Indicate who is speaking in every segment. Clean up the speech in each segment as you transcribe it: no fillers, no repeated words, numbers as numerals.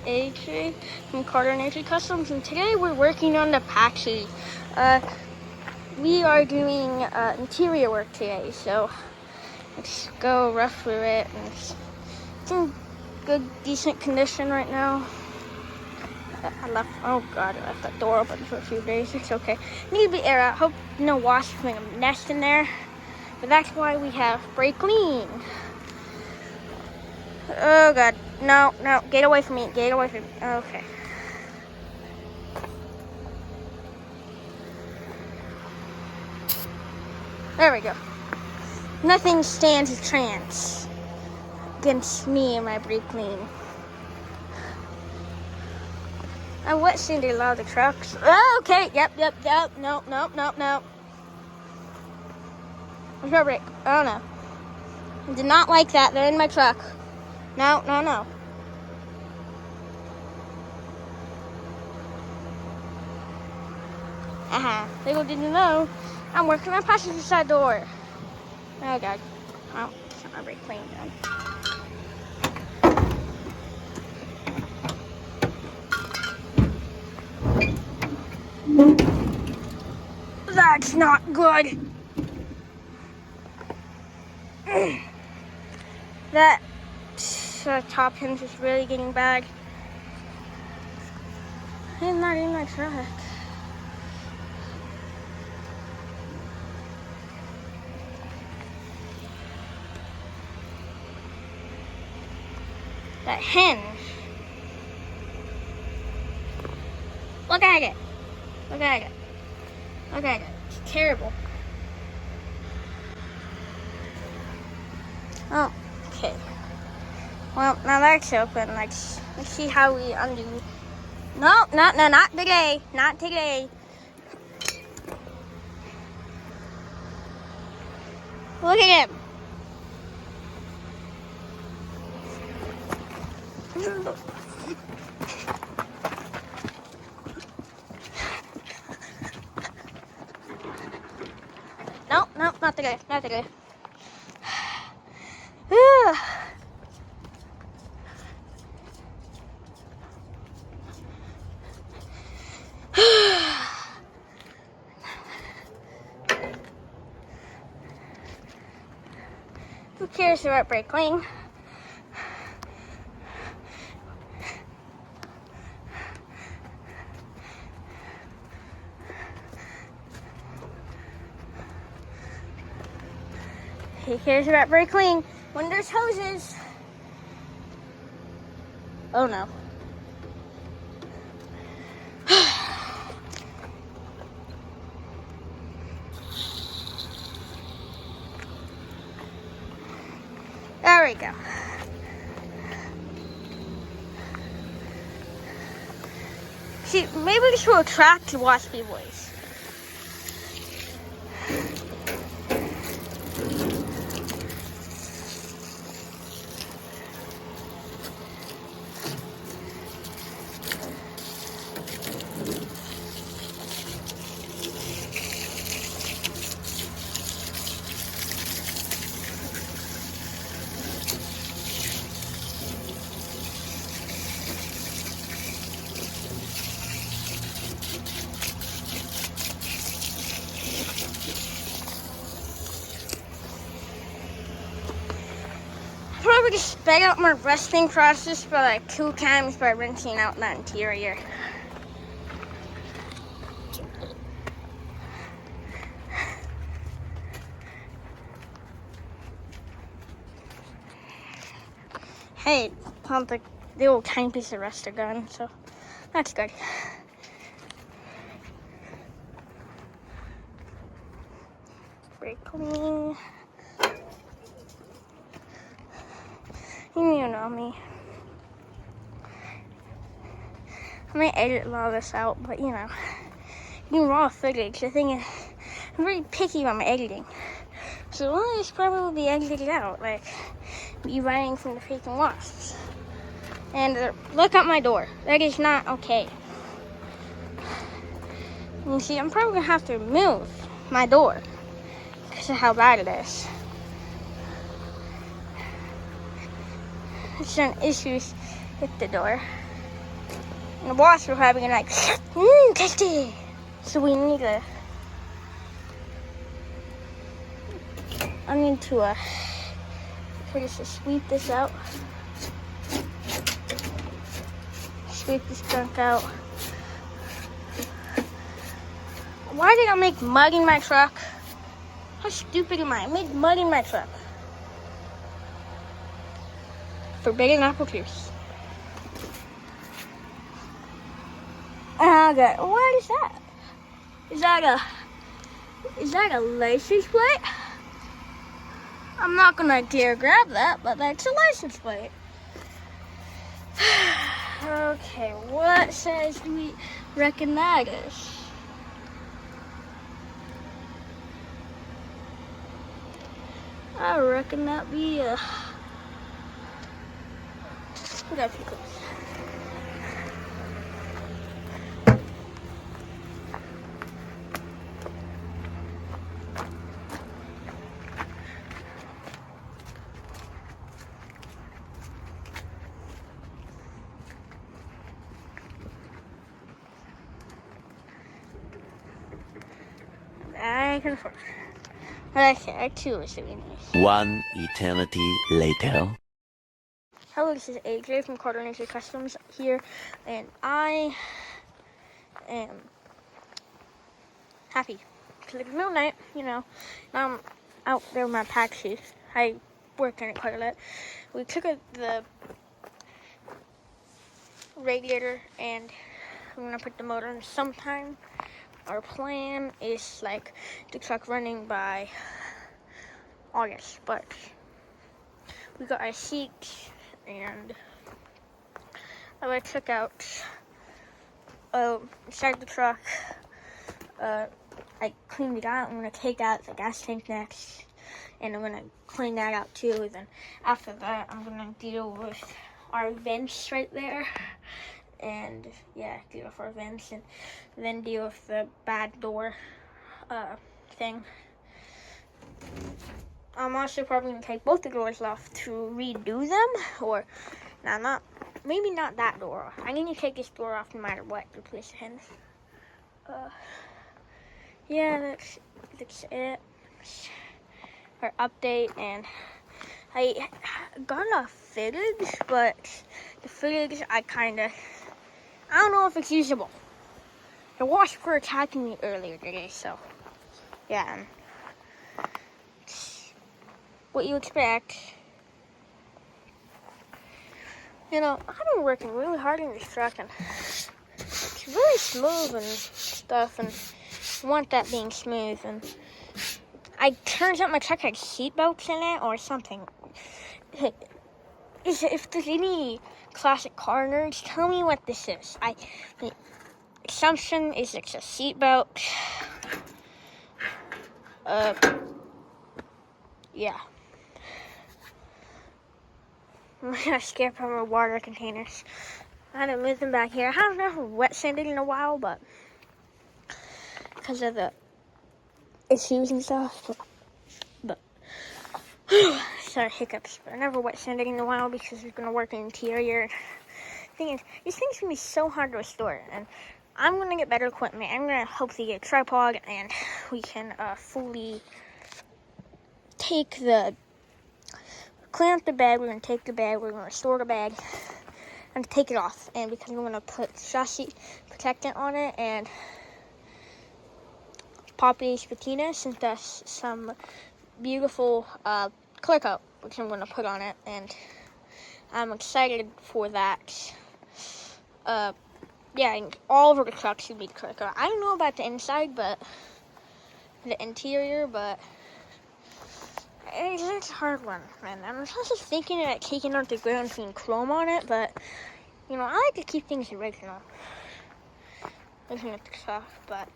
Speaker 1: AJ from Carter and AJ Customs, and today we're working on the Apache. We are doing interior work today, so let's go rough through it. And it's in good, decent condition right now. I left that door open for a few days. It's okay. Need to be air out. Hope no wasps make a nest in there. But that's why we have brake clean. Oh God, no, get away from me, okay. There we go. Nothing stands a chance against me and my brake clean. I wet sanded a lot of the trucks. Oh, okay, yep, no. Where's my brake? Oh no. I did not like that, they're in my truck. No. Little did you know, I'm working on the passenger side door. Oh God. Oh, it's not my brake clean done. That's not good. That top hinge is really getting bad. I'm not in my truck. That hinge. Look at it. It's terrible. Oh, okay. Well, now that's open. Let's see how we undo. No, not today. Not today. Look at him. No, not today. Who cares about brake clean? He cares about brake clean when there's hoses. Oh no. There we go. See, maybe this will attract waspy boys. Probably just sped up my resting process for like 2 times by rinsing out that interior. Hey, found the little tiny piece of rust gone, so that's good. Brake clean. You know me. I might edit a lot of this out, but you know, even raw footage. The thing is, I'm very picky about my editing, so a lot of this probably will be edited out, like me running from the freaking wasps. And look at my door. That is not okay. You see, I'm probably gonna have to remove my door because of how bad it is. There's some issues with the door. And the boss will probably be like, tasty. So we need to, I need to sweep this out. Sweep this junk out. Why did I make mud in my truck? How stupid am I? I made mud in my truck. Forbidden apple juice. Okay, what is that? Is that a license plate? I'm not gonna dare grab that, but that's a license plate. Okay, what says do we reckon that is? I reckon that be a... Put up your clothes. I confirm. Okay, I too was doing this.
Speaker 2: One eternity later.
Speaker 1: Hello, this is AJ from Patina Customs here, and I am happy because it's midnight, you know. I'm out there with my Apache. I work in it quite a lot. We took the radiator and I'm gonna put the motor in sometime. Our plan is like the truck running by August, but we got our seats and I took out inside the truck. I cleaned it out. I'm gonna take out the gas tank next, and I'm gonna clean that out too. Then after that, I'm gonna deal with our vents right there, and yeah, deal with our vents, and then deal with the bad door thing. I'm also probably gonna take both the doors off to redo them, or maybe not that door. I need to take this door off no matter what to replace the hinge. Yeah, that's it. Our update, and I got enough fittings, but the fittings I don't know if it's usable. The wasps were attacking me earlier today, so yeah. What you expect. You know, I've been working really hard on this truck, and it's really smooth and stuff, and I want that being smooth. And turns out my truck had seat belts in it or something. If there's any classic car nerds, tell me what this is. The assumption is it's a seat belt. Yeah. I'm gonna scare from our water containers. I haven't moved them back here. I haven't ever wet sanded in a while, but because of the issues and stuff. But sorry, hiccups. But I never wet sanded in a while because we're gonna work in interior. Thing is, these things can be so hard to restore, and I'm gonna get better equipment. I'm gonna hopefully get a tripod, and we can fully clean up the bag. We're gonna take the bag. We're gonna restore the bag and take it off. And because we're gonna put chassis protectant on it, and Patina sent us some beautiful clear coat, which I'm gonna put on it, and I'm excited for that. Yeah, and all over the truck should be clear coat. I don't know about the inside, but the interior, but it's a hard one, and I'm also thinking about taking out the ground clean chrome on it, but you know, I like to keep things original. Looking at the truck, but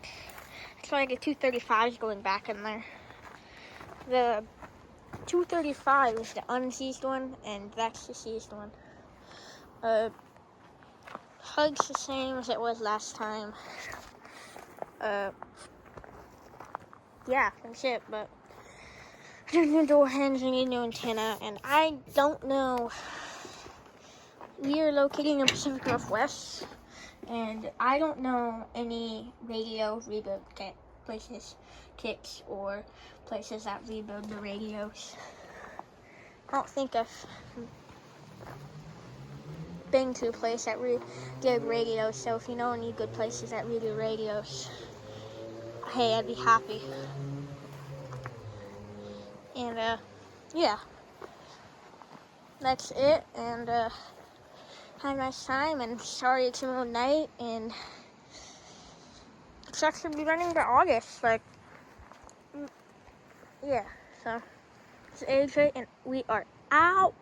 Speaker 1: that's why the 235 is going back in there. The 235 is the unseized one, and that's the seized one. Hug's the same as it was last time. Yeah, that's it, but there's new door hinge, I need new antenna, and I don't know. We are located in the Pacific Northwest, And I don't know any radio rebuild kits or places that rebuild the radios. I don't think I've been to a place that did radios, so if you know any good places that redo radios, hey, I'd be happy. And yeah, that's it, and have a nice time, and sorry it's middle of the night, and it's actually be running to August, like, yeah, so it's AJ, and we are out.